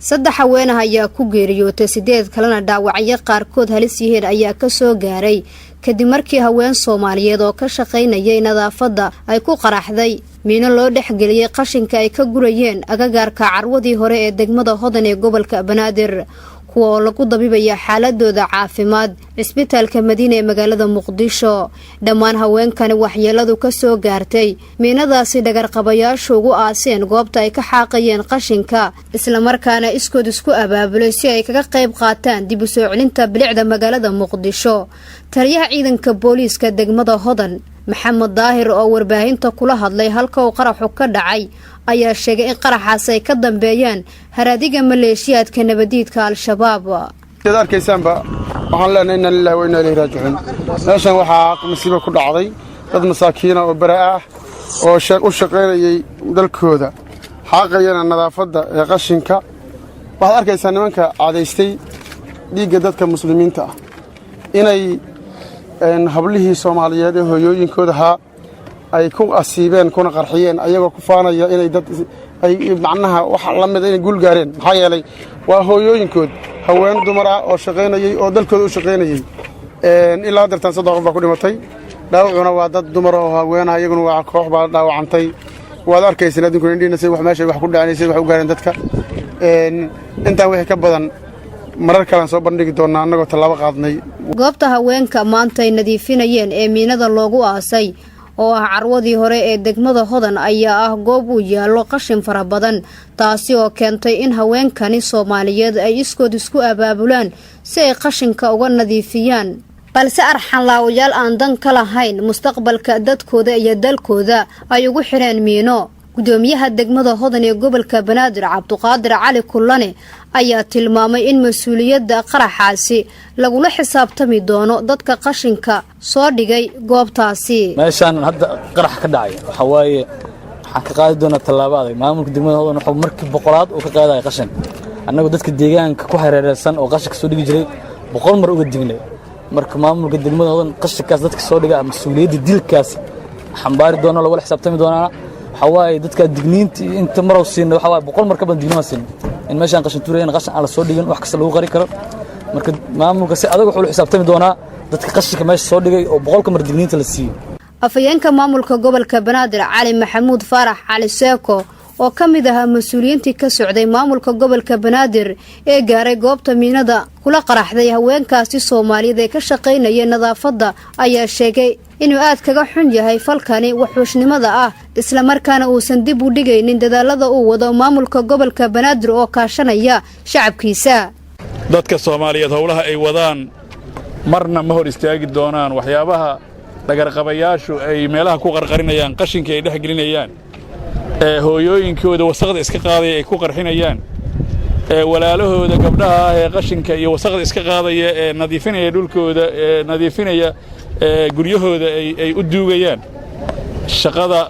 saddex haween ayaa ku geeriyootay 8 kalena dhaawacyo qaarkood halis yihiin ayaa ka soo gaaray kadib markii haween Soomaaliyeed oo ka shaqeynayay nadaafada ay ku qaraxday miino loo dhexgeliyay qashinka ay ka gurayeen agagaarka carwadii hore ee degmada Hodan ee gobolka Banaadir kuwa lagu dabibaya xaaladooda caafimaad isbitaalka Madiina ee magaalada Muqdisho dhammaan haweenkan waxyeeladu ka soo gaartay miinadaasi dhagar qabayaashu ugu aaseen goobta ay ka xaaqayeen qashinka isla markaana iskood isku abaabulay si ay kaga qayb qaataan dib u soo celinta bilicda magaalada Muqdisho taliyaha ciidanka booliiska degmada Hodan Maxamed Daahir oo warbaahinta kula hadlay halka uu qaraxu ka dhacay ayaa sheegay in qaraxaas ay ka dambeeyaan haraadiga maleeshiyaadka nabadiidka al-shabaab arkaysaanba waxaan leenahay inna lillahi wa inna ilayhi raaji'uun meeshan waxaa masiibo ku dhacday dad masaakiin oo baraa ah oo u shaqeynayay dalkooda xaqayana nadaafada ee qashinka waxaad arkaysaa nimanka caadaystay dhiigga dadka muslimiinta ah inay hablihii Soomaaliyeed ee hooyooyinkooda ay ku asiibeen kuna qarxiyeen ayagoo ku faanaya inay dad ay macnaha wax la mid inay guul gaareen maxaa yeelay waa hooyooyinkood haween dumar ah oo shaqeynayay oo dalkooda u shaqeynayay ilaa dartan 3 qof ku dhimatay dhaawacuna waa dad dumar oo haween ayaguna waa koox baa dhaawacantay waad arkaysaa adinku indhiinasay wax meesha wax ku dhacaysay wax u gaareen dadka inta wixii ka badan marar kale soo bandhigi doonaa anagoo talaabo qaadnay goobta haweenka maanta ay nadiifinayeen ee miinada loogu aasay oo ah carwadii hore ee degmada Hodan ayaa ah goob uu yaalo qashin fara badan taasi oo keentay in haweenkani Soomaaliyeed ay iskood isku abaabulaan si ay qashinka uga nadiifiyaan balse arxan laawayaal aan dan ka lahayn mustaqbalka dadkooda iyo dalkooda ay ugu xireen miino gudoomiyaha degmada Hodan ee gobolka Banaadir Cabduqaadir Cali Kullane ayaa tilmaamay in mas'uuliyadda qaraxaasi lagu la xisaabtami doono dadka qashinka soo dhigay goobtaasi meeshan hadda qarax ka dhacay waxa waaye waxaan ka qaadi doonaa tallaabo adag maamulka degmada Hodan wuxuu markii boqolaad uu ka qaaday qashin annagu dadka deegaanka ku hareeraysan oo qashinka soo dhigi jiray 100 mar uga dignay marka maamulka degmada Hodan qashinkaas dadka soo dhiga mas'uuliyadda dilkaas xambaari doono lagu la xisaabtami doonaa حواي دتك دجنينتي أنت مرة وسين حواي بقول مركب دجنين وسين إن ماشي عن قشن تورين قشن على صور دجن وحكس له غري كرر مركب ما ممكن أدق حلو حساب تاني دونا دتك قشن كماش صور دجن وبقول كمر دجنين تلسين أفيانك مامولك gobolka Banaadir علي محمود فرح علي ساكو oo kamida mas'uuliyiintii ka socday maamulka gobolka Banaadir ee gaaray goobta miinada kula qaraxday haweenkaasi Soomaaliyeed ee ka shaqeynaya nadaafada ayaa sheegay inuu aad kaga xun yahay falkani wuxuushnimada ah isla markaana uusan dib u dhigaynin dadaalada uu wado maamulka gobolka Banaadir oo kaashanaya shacabkiisa dadka Soomaaliyeed howlaha ay wadaan marna ma hor istaagi doonaan waxyaabaha dhagar qabayaashu ay meelaha ku qarqarinayaan qashinka ay dhexgelinayaan hooyooyinkooda wasaqda iska qaaday ay ku qarxinayaan walaalahooda gabdhaha ee qashinka iyo wasaqda iska qaadaya ee nadiifinaya dhulkooda nadiifinaya guryahooda ay u duugayaan shaqada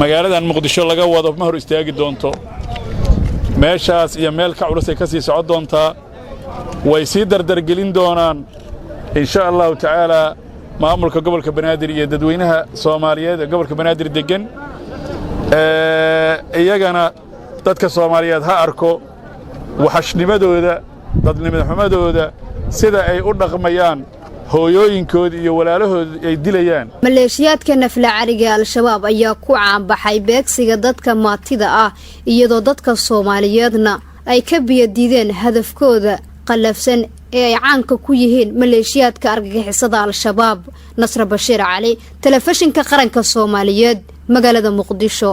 magaaladan Muqdisho laga wado ma hor istaagi doonto meeshaas iyo meel ka culus ay ka sii socod doontaa way sii dardargelin doonaan insha Allah ta'ala maamulka gobolka Banaadir iyo dadweynaha Soomaaliyeed ee gobolka Banaadir degan iyagana dadka Soomaaliyeed ha arko waxashnimadooda dadnimadooda sida ay u dhaqmayaan hooyooyinkooda iyo walaalahooda ay dilayaan maleeshiyaadka nafla cariga al-shabaab ayaa ku caanbaxay beegsiga dadka maatida ah iyadoo dadka Soomaaliyeedna ay ka biyadiideen hadafkooda qalafsan ee ay caanka ku yihiin maleeshiyaadka argagixisada al-shabaab Nasr Bashiir Cali telefishinka qaranka Soomaaliyeed magaalada Muqdisho